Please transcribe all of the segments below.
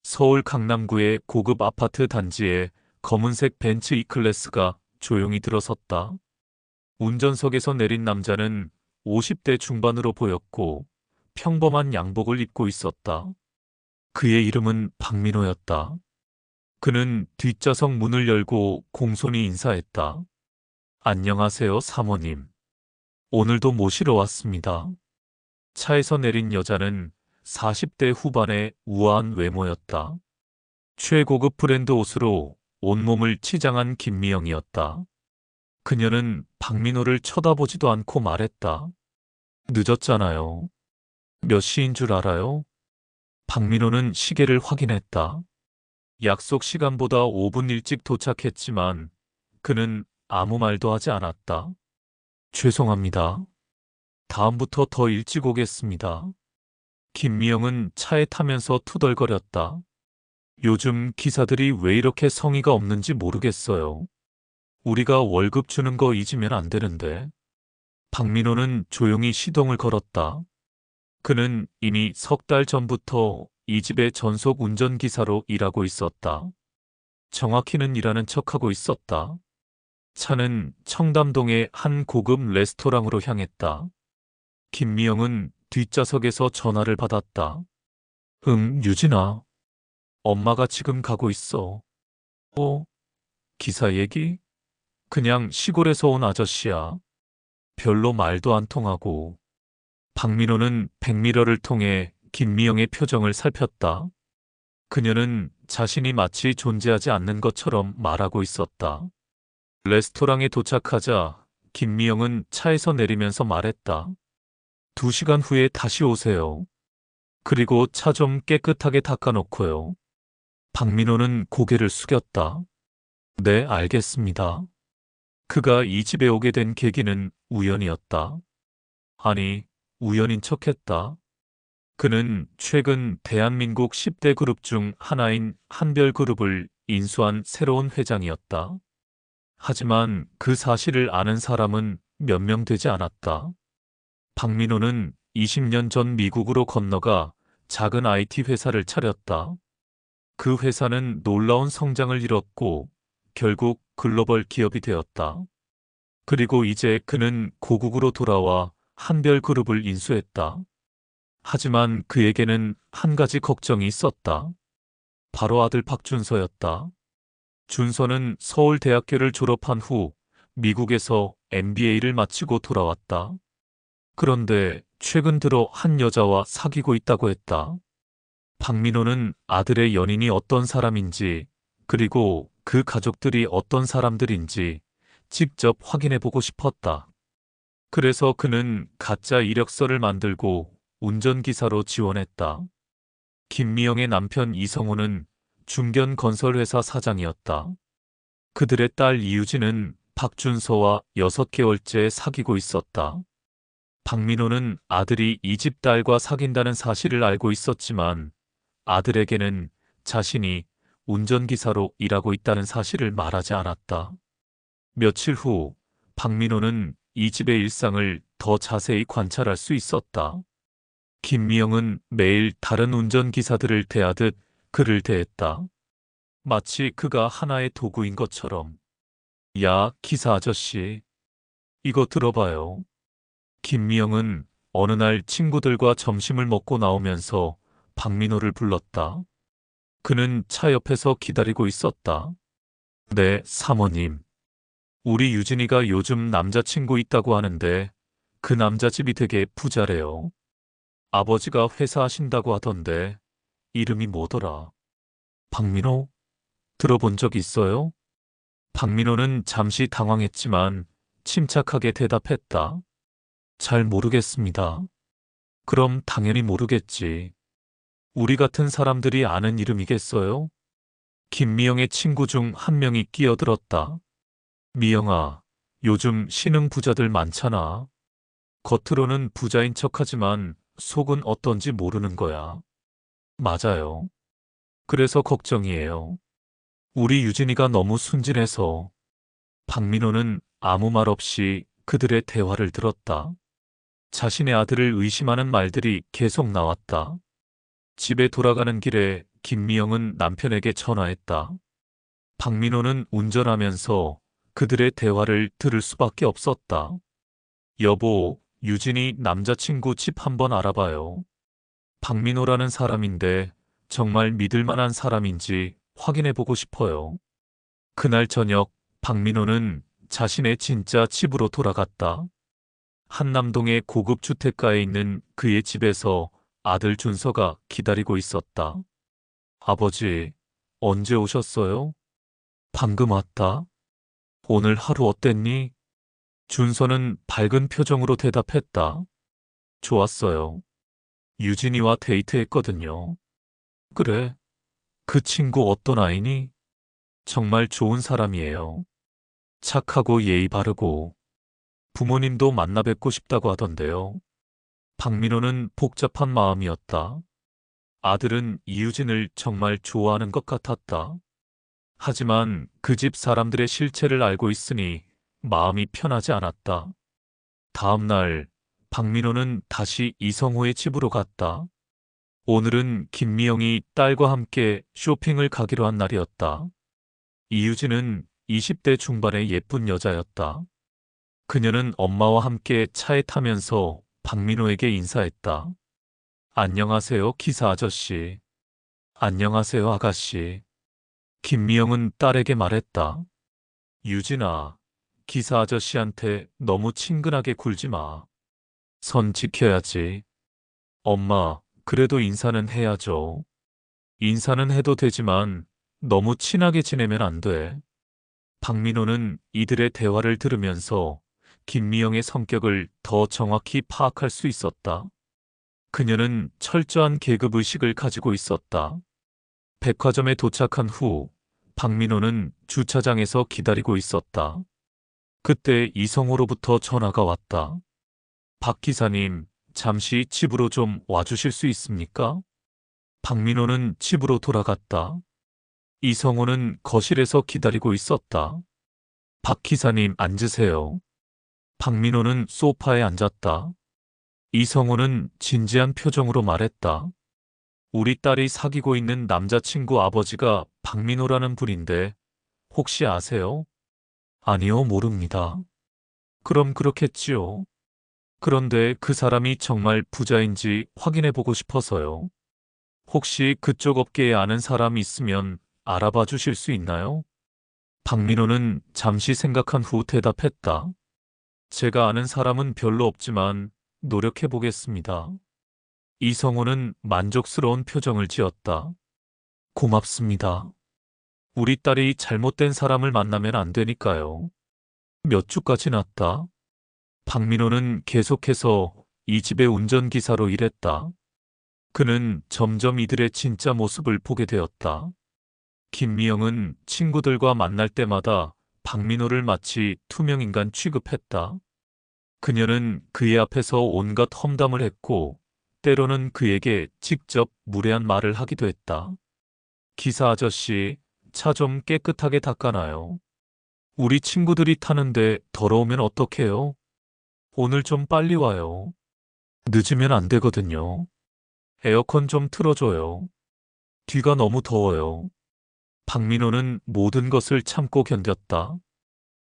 서울 강남구의 고급 아파트 단지에 검은색 벤츠 E클래스가 조용히 들어섰다. 운전석에서 내린 남자는 50대 중반으로 보였고 평범한 양복을 입고 있었다. 그의 이름은 박민호였다. 그는 뒷좌석 문을 열고 공손히 인사했다. 안녕하세요, 사모님. 오늘도 모시러 왔습니다. 차에서 내린 여자는 40대 후반의 우아한 외모였다. 최고급 브랜드 옷으로 온몸을 치장한 김미영이었다. 그녀는 박민호를 쳐다보지도 않고 말했다. 늦었잖아요. 몇 시인 줄 알아요? 박민호는 시계를 확인했다. 약속 시간보다 5분 일찍 도착했지만 그는 아무 말도 하지 않았다. 죄송합니다. 다음부터 더 일찍 오겠습니다. 김미영은 차에 타면서 투덜거렸다. 요즘 기사들이 왜 이렇게 성의가 없는지 모르겠어요. 우리가 월급 주는 거 잊으면 안 되는데. 박민호는 조용히 시동을 걸었다. 그는 이미 석 달 전부터 이 집의 전속 운전기사로 일하고 있었다. 정확히는 일하는 척하고 있었다. 차는 청담동의 한 고급 레스토랑으로 향했다. 김미영은 뒷좌석에서 전화를 받았다. 응, 유진아. 엄마가 지금 가고 있어. 어? 기사 얘기? 그냥 시골에서 온 아저씨야. 별로 말도 안 통하고. 박민호는 백미러를 통해 김미영의 표정을 살폈다. 그녀는 자신이 마치 존재하지 않는 것처럼 말하고 있었다. 레스토랑에 도착하자 김미영은 차에서 내리면서 말했다. 2시간 후에 다시 오세요. 그리고 차 좀 깨끗하게 닦아놓고요. 박민호는 고개를 숙였다. 네, 알겠습니다. 그가 이 집에 오게 된 계기는 우연이었다. 아니, 우연인 척했다. 그는 최근 대한민국 10대 그룹 중 하나인 한별그룹을 인수한 새로운 회장이었다. 하지만 그 사실을 아는 사람은 몇 명 되지 않았다. 박민호는 20년 전 미국으로 건너가 작은 IT 회사를 차렸다. 그 회사는 놀라운 성장을 이뤘고 결국 글로벌 기업이 되었다. 그리고 이제 그는 고국으로 돌아와 한별그룹을 인수했다. 하지만 그에게는 한 가지 걱정이 있었다. 바로 아들 박준서였다. 준서는 서울대학교를 졸업한 후 미국에서 MBA를 마치고 돌아왔다. 그런데 최근 들어 한 여자와 사귀고 있다고 했다. 박민호는 아들의 연인이 어떤 사람인지, 그리고 그 가족들이 어떤 사람들인지 직접 확인해보고 싶었다. 그래서 그는 가짜 이력서를 만들고 운전기사로 지원했다. 김미영의 남편 이성우는 중견 건설회사 사장이었다. 그들의 딸 이유진은 박준서와 6개월째 사귀고 있었다. 박민호는 아들이 이 집 딸과 사귄다는 사실을 알고 있었지만 아들에게는 자신이 운전기사로 일하고 있다는 사실을 말하지 않았다. 며칠 후 박민호는 이 집의 일상을 더 자세히 관찰할 수 있었다. 김미영은 매일 다른 운전기사들을 대하듯 그를 대했다. 마치 그가 하나의 도구인 것처럼. 야, 기사 아저씨. 이거 들어봐요. 김미영은 어느 날 친구들과 점심을 먹고 나오면서 박민호를 불렀다. 그는 차 옆에서 기다리고 있었다. 네, 사모님. 우리 유진이가 요즘 남자친구 있다고 하는데 그 남자 집이 되게 부자래요. 아버지가 회사 하신다고 하던데 이름이 뭐더라? 박민호? 들어본 적 있어요? 박민호는 잠시 당황했지만 침착하게 대답했다. 잘 모르겠습니다. 그럼 당연히 모르겠지. 우리 같은 사람들이 아는 이름이겠어요? 김미영의 친구 중 한 명이 끼어들었다. 미영아, 요즘 신흥 부자들 많잖아. 겉으로는 부자인 척하지만 속은 어떤지 모르는 거야. 맞아요. 그래서 걱정이에요. 우리 유진이가 너무 순진해서. 박민호는 아무 말 없이 그들의 대화를 들었다. 자신의 아들을 의심하는 말들이 계속 나왔다. 집에 돌아가는 길에 김미영은 남편에게 전화했다. 박민호는 운전하면서 그들의 대화를 들을 수밖에 없었다. 여보, 유진이 남자친구 집 한번 알아봐요. 박민호라는 사람인데 정말 믿을 만한 사람인지 확인해보고 싶어요. 그날 저녁, 박민호는 자신의 진짜 집으로 돌아갔다. 한남동의 고급 주택가에 있는 그의 집에서 아들 준서가 기다리고 있었다. 아버지, 언제 오셨어요? 방금 왔다. 오늘 하루 어땠니? 준서는 밝은 표정으로 대답했다. 좋았어요. 유진이와 데이트했거든요. 그래, 그 친구 어떤 아이니? 정말 좋은 사람이에요. 착하고 예의 바르고 부모님도 만나 뵙고 싶다고 하던데요. 박민호는 복잡한 마음이었다. 아들은 이유진을 정말 좋아하는 것 같았다. 하지만 그 집 사람들의 실체를 알고 있으니 마음이 편하지 않았다. 다음 날, 박민호는 다시 이성호의 집으로 갔다. 오늘은 김미영이 딸과 함께 쇼핑을 가기로 한 날이었다. 이유진은 20대 중반의 예쁜 여자였다. 그녀는 엄마와 함께 차에 타면서 박민호에게 인사했다. 안녕하세요, 기사 아저씨. 안녕하세요, 아가씨. 김미영은 딸에게 말했다. 유진아, 기사 아저씨한테 너무 친근하게 굴지 마. 선 지켜야지. 엄마, 그래도 인사는 해야죠. 인사는 해도 되지만 너무 친하게 지내면 안 돼. 박민호는 이들의 대화를 들으면서 김미영의 성격을 더 정확히 파악할 수 있었다. 그녀는 철저한 계급의식을 가지고 있었다. 백화점에 도착한 후 박민호는 주차장에서 기다리고 있었다. 그때 이성호로부터 전화가 왔다. 박 기사님, 잠시 집으로 좀 와주실 수 있습니까? 박민호는 집으로 돌아갔다. 이성호는 거실에서 기다리고 있었다. 박 기사님 앉으세요. 박민호는 소파에 앉았다. 이성호는 진지한 표정으로 말했다. 우리 딸이 사귀고 있는 남자친구 아버지가 박민호라는 분인데 혹시 아세요? 아니요, 모릅니다. 그럼 그렇겠지요. 그런데 그 사람이 정말 부자인지 확인해 보고 싶어서요. 혹시 그쪽 업계에 아는 사람이 있으면 알아봐 주실 수 있나요? 박민호는 잠시 생각한 후 대답했다. 제가 아는 사람은 별로 없지만 노력해 보겠습니다. 이성호는 만족스러운 표정을 지었다. 고맙습니다. 우리 딸이 잘못된 사람을 만나면 안 되니까요. 몇 주가 지났다. 박민호는 계속해서 이 집의 운전기사로 일했다. 그는 점점 이들의 진짜 모습을 보게 되었다. 김미영은 친구들과 만날 때마다 박민호를 마치 투명인간 취급했다. 그녀는 그의 앞에서 온갖 험담을 했고 때로는 그에게 직접 무례한 말을 하기도 했다. 기사 아저씨, 차 좀 깨끗하게 닦아놔요. 우리 친구들이 타는데 더러우면 어떡해요? 오늘 좀 빨리 와요. 늦으면 안 되거든요. 에어컨 좀 틀어줘요. 뒤가 너무 더워요. 박민호는 모든 것을 참고 견뎠다.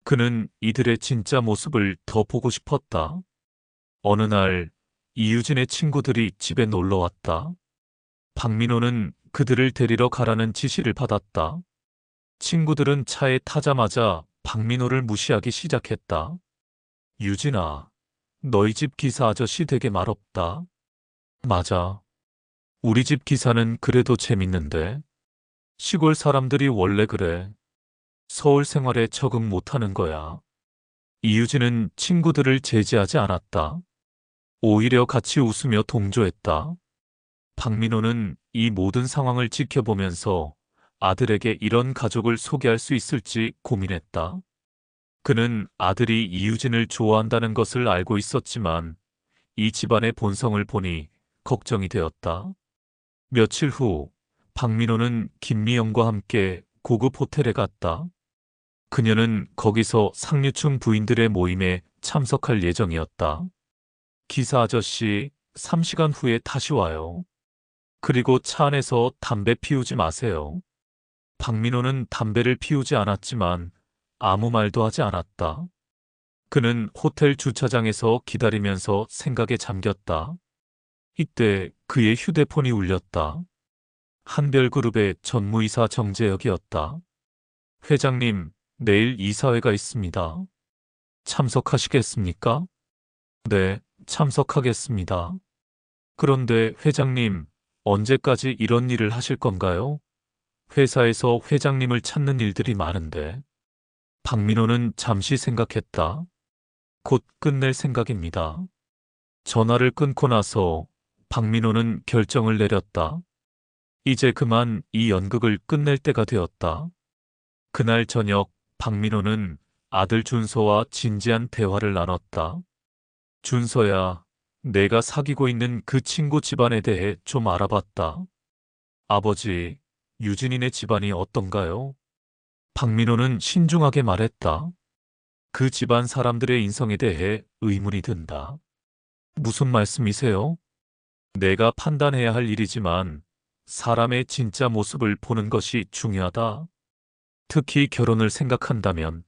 그는 이들의 진짜 모습을 더 보고 싶었다. 어느 날 이유진의 친구들이 집에 놀러 왔다. 박민호는 그들을 데리러 가라는 지시를 받았다. 친구들은 차에 타자마자 박민호를 무시하기 시작했다. 유진아, 너희 집 기사 아저씨 되게 말없다. 맞아. 우리 집 기사는 그래도 재밌는데. 시골 사람들이 원래 그래. 서울 생활에 적응 못하는 거야. 이유진은 친구들을 제지하지 않았다. 오히려 같이 웃으며 동조했다. 박민호는 이 모든 상황을 지켜보면서 아들에게 이런 가족을 소개할 수 있을지 고민했다. 그는 아들이 이유진을 좋아한다는 것을 알고 있었지만 이 집안의 본성을 보니 걱정이 되었다. 며칠 후 박민호는 김미영과 함께 고급 호텔에 갔다. 그녀는 거기서 상류층 부인들의 모임에 참석할 예정이었다. 기사 아저씨, 3시간 후에 다시 와요. 그리고 차 안에서 담배 피우지 마세요. 박민호는 담배를 피우지 않았지만 아무 말도 하지 않았다. 그는 호텔 주차장에서 기다리면서 생각에 잠겼다. 이때 그의 휴대폰이 울렸다. 한별그룹의 전무이사 정재혁이었다. 회장님, 내일 이사회가 있습니다. 참석하시겠습니까? 네, 참석하겠습니다. 그런데 회장님, 언제까지 이런 일을 하실 건가요? 회사에서 회장님을 찾는 일들이 많은데. 박민호는 잠시 생각했다. 곧 끝낼 생각입니다. 전화를 끊고 나서 박민호는 결정을 내렸다. 이제 그만 이 연극을 끝낼 때가 되었다. 그날 저녁 박민호는 아들 준서와 진지한 대화를 나눴다. 준서야, 내가 사귀고 있는 그 친구 집안에 대해 좀 알아봤다. 아버지, 유진이네 집안이 어떤가요? 박민호는 신중하게 말했다. 그 집안 사람들의 인성에 대해 의문이 든다. 무슨 말씀이세요? 내가 판단해야 할 일이지만 사람의 진짜 모습을 보는 것이 중요하다. 특히 결혼을 생각한다면.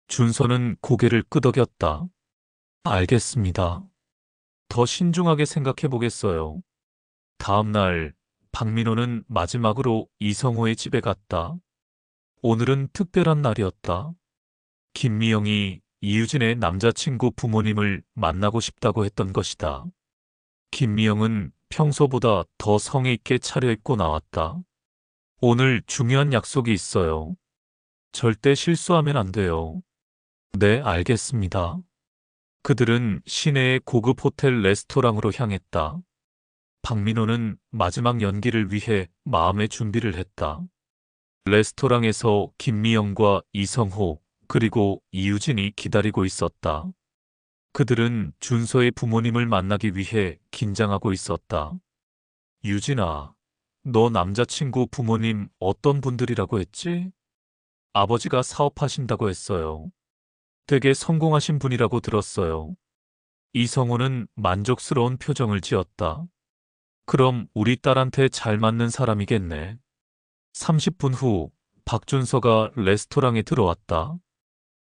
준서는 고개를 끄덕였다. 알겠습니다. 더 신중하게 생각해 보겠어요. 다음 날 박민호는 마지막으로 이성호의 집에 갔다. 오늘은 특별한 날이었다. 김미영이 이유진의 남자친구 부모님을 만나고 싶다고 했던 것이다. 김미영은 평소보다 더 성의 있게 차려입고 나왔다. 오늘 중요한 약속이 있어요. 절대 실수하면 안 돼요. 네, 알겠습니다. 그들은 시내의 고급 호텔 레스토랑으로 향했다. 박민호는 마지막 연기를 위해 마음의 준비를 했다. 레스토랑에서 김미영과 이성호 그리고 이유진이 기다리고 있었다. 그들은 준서의 부모님을 만나기 위해 긴장하고 있었다. 유진아, 너 남자친구 부모님 어떤 분들이라고 했지? 아버지가 사업하신다고 했어요. 되게 성공하신 분이라고 들었어요. 이성호는 만족스러운 표정을 지었다. 그럼 우리 딸한테 잘 맞는 사람이겠네. 30분 후 박준서가 레스토랑에 들어왔다.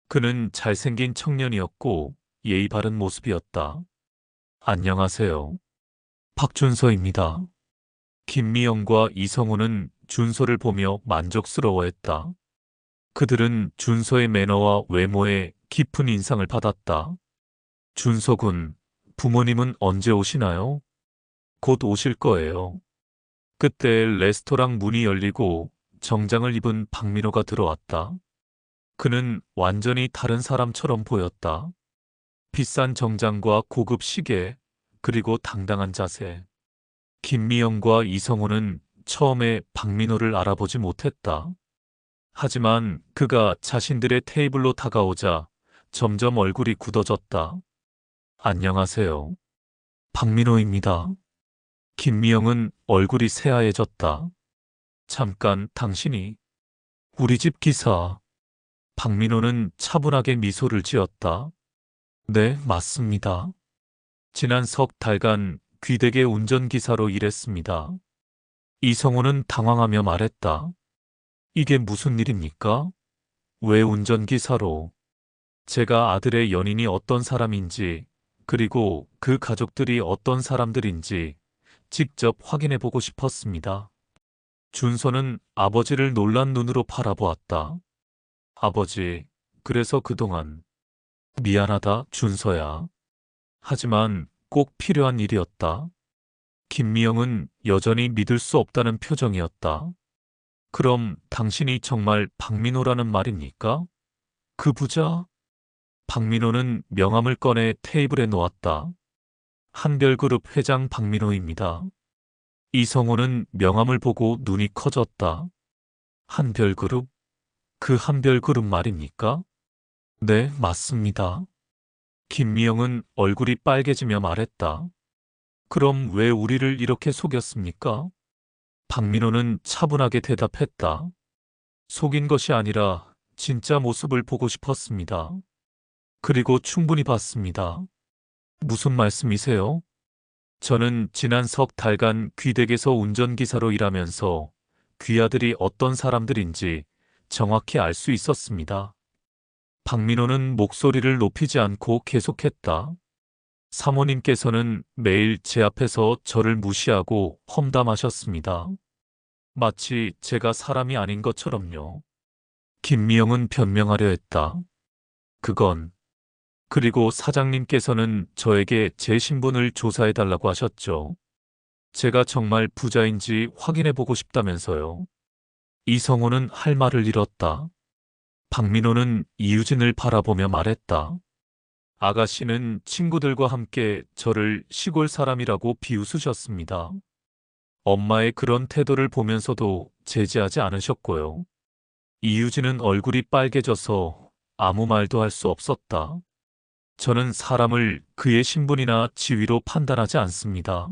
그는 잘생긴 청년이었고 예의 바른 모습이었다. 안녕하세요. 박준서입니다. 김미영과 이성호는 준서를 보며 만족스러워했다. 그들은 준서의 매너와 외모에 깊은 인상을 받았다. 준서군, 부모님은 언제 오시나요? 곧 오실 거예요. 그때 레스토랑 문이 열리고 정장을 입은 박민호가 들어왔다. 그는 완전히 다른 사람처럼 보였다. 비싼 정장과 고급 시계, 그리고 당당한 자세. 김미영과 이성호는 처음에 박민호를 알아보지 못했다. 하지만 그가 자신들의 테이블로 다가오자 점점 얼굴이 굳어졌다. 안녕하세요. 박민호입니다. 김미영은 얼굴이 새하얘졌다. 잠깐 당신이 우리 집 기사. 박민호는 차분하게 미소를 지었다. 네, 맞습니다. 지난 석 달간 귀대개 운전기사로 일했습니다. 이성호는 당황하며 말했다. 이게 무슨 일입니까? 왜 운전기사로? 제가 아들의 연인이 어떤 사람인지, 그리고 그 가족들이 어떤 사람들인지 직접 확인해 보고 싶었습니다. 준서는 아버지를 놀란 눈으로 바라보았다. 아버지, 그래서 그동안 미안하다, 준서야. 하지만 꼭 필요한 일이었다. 김미영은 여전히 믿을 수 없다는 표정이었다. 그럼 당신이 정말 박민호라는 말입니까? 그 부자? 박민호는 명함을 꺼내 테이블에 놓았다. 한별그룹 회장 박민호입니다. 이성호는 명함을 보고 눈이 커졌다. 한별그룹? 그 한별그룹 말입니까? 네, 맞습니다. 김미영은 얼굴이 빨개지며 말했다. 그럼 왜 우리를 이렇게 속였습니까? 박민호는 차분하게 대답했다. 속인 것이 아니라 진짜 모습을 보고 싶었습니다. 그리고 충분히 봤습니다. 무슨 말씀이세요? 저는 지난 석 달간 귀댁에서 운전기사로 일하면서 귀하들이 어떤 사람들인지 정확히 알 수 있었습니다. 박민호는 목소리를 높이지 않고 계속했다. 사모님께서는 매일 제 앞에서 저를 무시하고 험담하셨습니다. 마치 제가 사람이 아닌 것처럼요. 김미영은 변명하려 했다. 그건 그리고 사장님께서는 저에게 제 신분을 조사해달라고 하셨죠. 제가 정말 부자인지 확인해보고 싶다면서요. 이성호는 할 말을 잃었다. 박민호는 이유진을 바라보며 말했다. 아가씨는 친구들과 함께 저를 시골 사람이라고 비웃으셨습니다. 엄마의 그런 태도를 보면서도 제지하지 않으셨고요. 이유진은 얼굴이 빨개져서 아무 말도 할 수 없었다. 저는 사람을 그의 신분이나 지위로 판단하지 않습니다.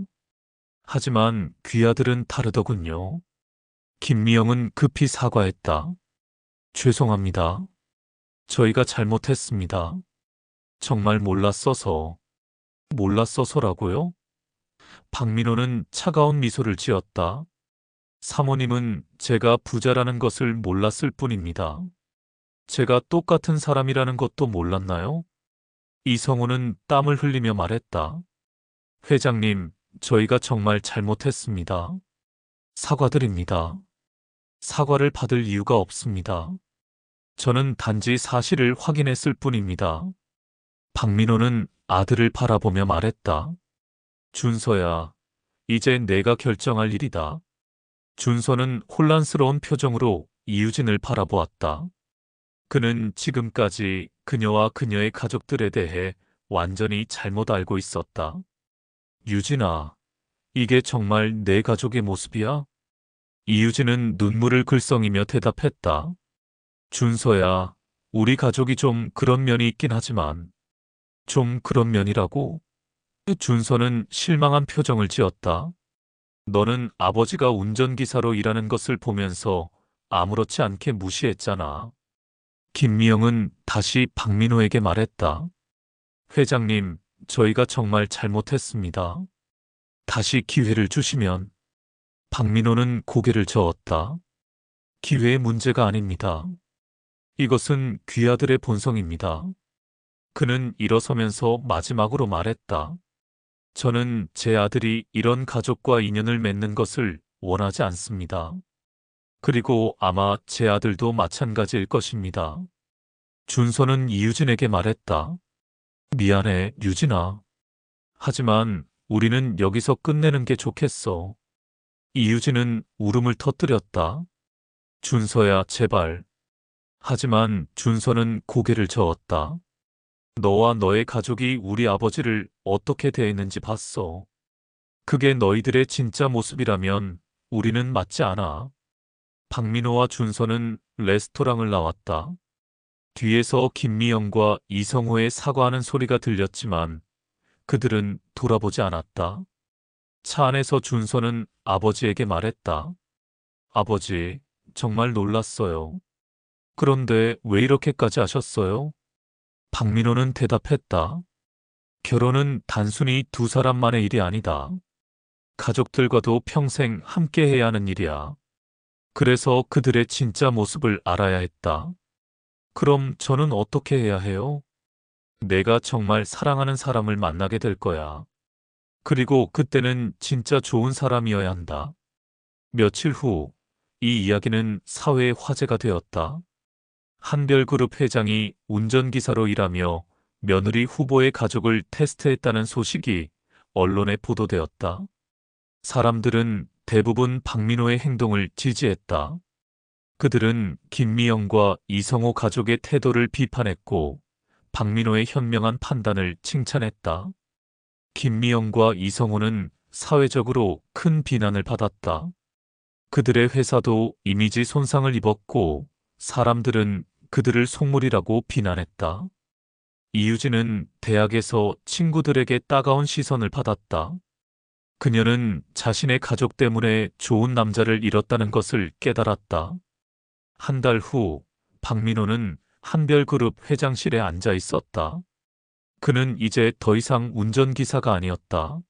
하지만 귀하들은 다르더군요. 김미영은 급히 사과했다. 죄송합니다. 저희가 잘못했습니다. 정말 몰랐어서라고요? 박민호는 차가운 미소를 지었다. 사모님은 제가 부자라는 것을 몰랐을 뿐입니다. 제가 똑같은 사람이라는 것도 몰랐나요? 이성호는 땀을 흘리며 말했다. 회장님, 저희가 정말 잘못했습니다. 사과드립니다. 사과를 받을 이유가 없습니다. 저는 단지 사실을 확인했을 뿐입니다. 박민호는 아들을 바라보며 말했다. 준서야, 이제 내가 결정할 일이다. 준서는 혼란스러운 표정으로 이유진을 바라보았다. 그는 지금까지 그녀와 그녀의 가족들에 대해 완전히 잘못 알고 있었다. 유진아, 이게 정말 내 가족의 모습이야? 이유진은 눈물을 글썽이며 대답했다. 준서야, 우리 가족이 좀 그런 면이 있긴 하지만 좀 그런 면이라고? 준서는 실망한 표정을 지었다. 너는 아버지가 운전기사로 일하는 것을 보면서 아무렇지 않게 무시했잖아. 김미영은 다시 박민호에게 말했다. 회장님, 저희가 정말 잘못했습니다. 다시 기회를 주시면. 박민호는 고개를 저었다. 기회의 문제가 아닙니다. 이것은 귀하들의 본성입니다. 그는 일어서면서 마지막으로 말했다. 저는 제 아들이 이런 가족과 인연을 맺는 것을 원하지 않습니다. 그리고 아마 제 아들도 마찬가지일 것입니다. 준서는 이유진에게 말했다. 미안해, 유진아. 하지만 우리는 여기서 끝내는 게 좋겠어. 이유진은 울음을 터뜨렸다. 준서야, 제발. 하지만 준서는 고개를 저었다. 너와 너의 가족이 우리 아버지를 어떻게 대했는지 봤어. 그게 너희들의 진짜 모습이라면 우리는 맞지 않아. 박민호와 준서는 레스토랑을 나왔다. 뒤에서 김미영과 이성호의 사과하는 소리가 들렸지만 그들은 돌아보지 않았다. 차 안에서 준서는 아버지에게 말했다. 아버지, 정말 놀랐어요. 그런데 왜 이렇게까지 하셨어요? 박민호는 대답했다. 결혼은 단순히 두 사람만의 일이 아니다. 가족들과도 평생 함께 해야 하는 일이야. 그래서 그들의 진짜 모습을 알아야 했다. 그럼 저는 어떻게 해야 해요? 내가 정말 사랑하는 사람을 만나게 될 거야. 그리고 그때는 진짜 좋은 사람이어야 한다. 며칠 후, 이 이야기는 사회의 화제가 되었다. 한별그룹 회장이 운전기사로 일하며 며느리 후보의 가족을 테스트했다는 소식이 언론에 보도되었다. 사람들은 대부분 박민호의 행동을 지지했다. 그들은 김미영과 이성호 가족의 태도를 비판했고 박민호의 현명한 판단을 칭찬했다. 김미영과 이성호는 사회적으로 큰 비난을 받았다. 그들의 회사도 이미지 손상을 입었고 사람들은 그들을 속물이라고 비난했다. 이유진은 대학에서 친구들에게 따가운 시선을 받았다. 그녀는 자신의 가족 때문에 좋은 남자를 잃었다는 것을 깨달았다. 한 달 후, 박민호는 한별그룹 회장실에 앉아 있었다. 그는 이제 더 이상 운전기사가 아니었다.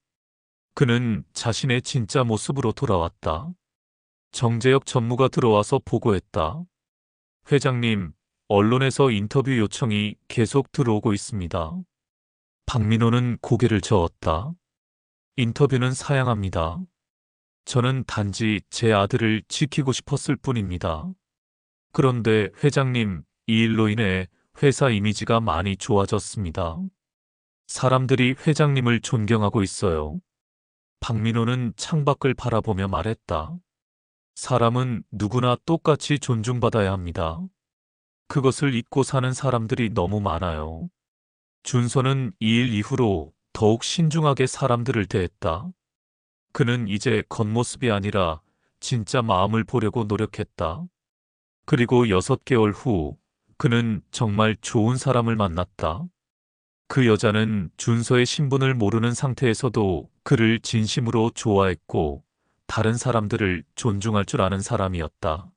그는 자신의 진짜 모습으로 돌아왔다. 정재혁 전무가 들어와서 보고했다. 회장님, 언론에서 인터뷰 요청이 계속 들어오고 있습니다. 박민호는 고개를 저었다. 인터뷰는 사양합니다. 저는 단지 제 아들을 지키고 싶었을 뿐입니다. 그런데 회장님, 이 일로 인해 회사 이미지가 많이 좋아졌습니다. 사람들이 회장님을 존경하고 있어요. 박민호는 창밖을 바라보며 말했다. 사람은 누구나 똑같이 존중받아야 합니다. 그것을 잊고 사는 사람들이 너무 많아요. 준서는 이 일 이후로 더욱 신중하게 사람들을 대했다. 그는 이제 겉모습이 아니라 진짜 마음을 보려고 노력했다. 그리고 6개월 후 그는 정말 좋은 사람을 만났다. 그 여자는 준서의 신분을 모르는 상태에서도 그를 진심으로 좋아했고 다른 사람들을 존중할 줄 아는 사람이었다.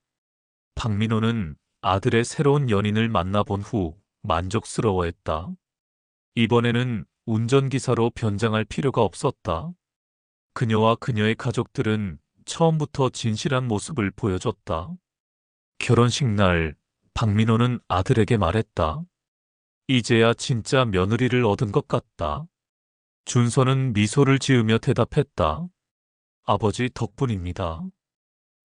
박민호는 아들의 새로운 연인을 만나본 후 만족스러워했다. 이번에는 운전기사로 변장할 필요가 없었다. 그녀와 그녀의 가족들은 처음부터 진실한 모습을 보여줬다. 결혼식 날 박민호는 아들에게 말했다. 이제야 진짜 며느리를 얻은 것 같다. 준서는 미소를 지으며 대답했다. 아버지 덕분입니다.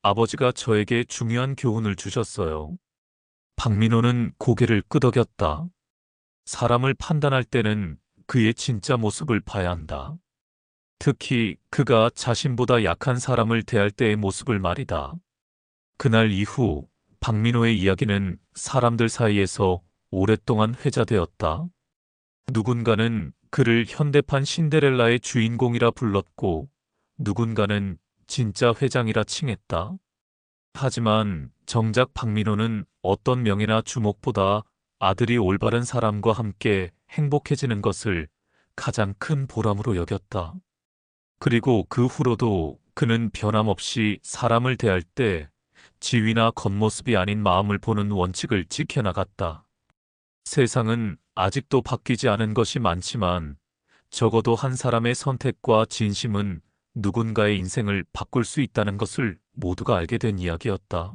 아버지가 저에게 중요한 교훈을 주셨어요. 박민호는 고개를 끄덕였다. 사람을 판단할 때는 그의 진짜 모습을 봐야 한다. 특히 그가 자신보다 약한 사람을 대할 때의 모습을 말이다. 그날 이후 박민호의 이야기는 사람들 사이에서 오랫동안 회자되었다. 누군가는 그를 현대판 신데렐라의 주인공이라 불렀고 누군가는 진짜 회장이라 칭했다. 하지만 정작 박민호는 어떤 명예나 주목보다 아들이 올바른 사람과 함께 행복해지는 것을 가장 큰 보람으로 여겼다. 그리고 그 후로도 그는 변함없이 사람을 대할 때 지위나 겉모습이 아닌 마음을 보는 원칙을 지켜나갔다. 세상은 아직도 바뀌지 않은 것이 많지만 적어도 한 사람의 선택과 진심은 누군가의 인생을 바꿀 수 있다는 것을 모두가 알게 된 이야기였다.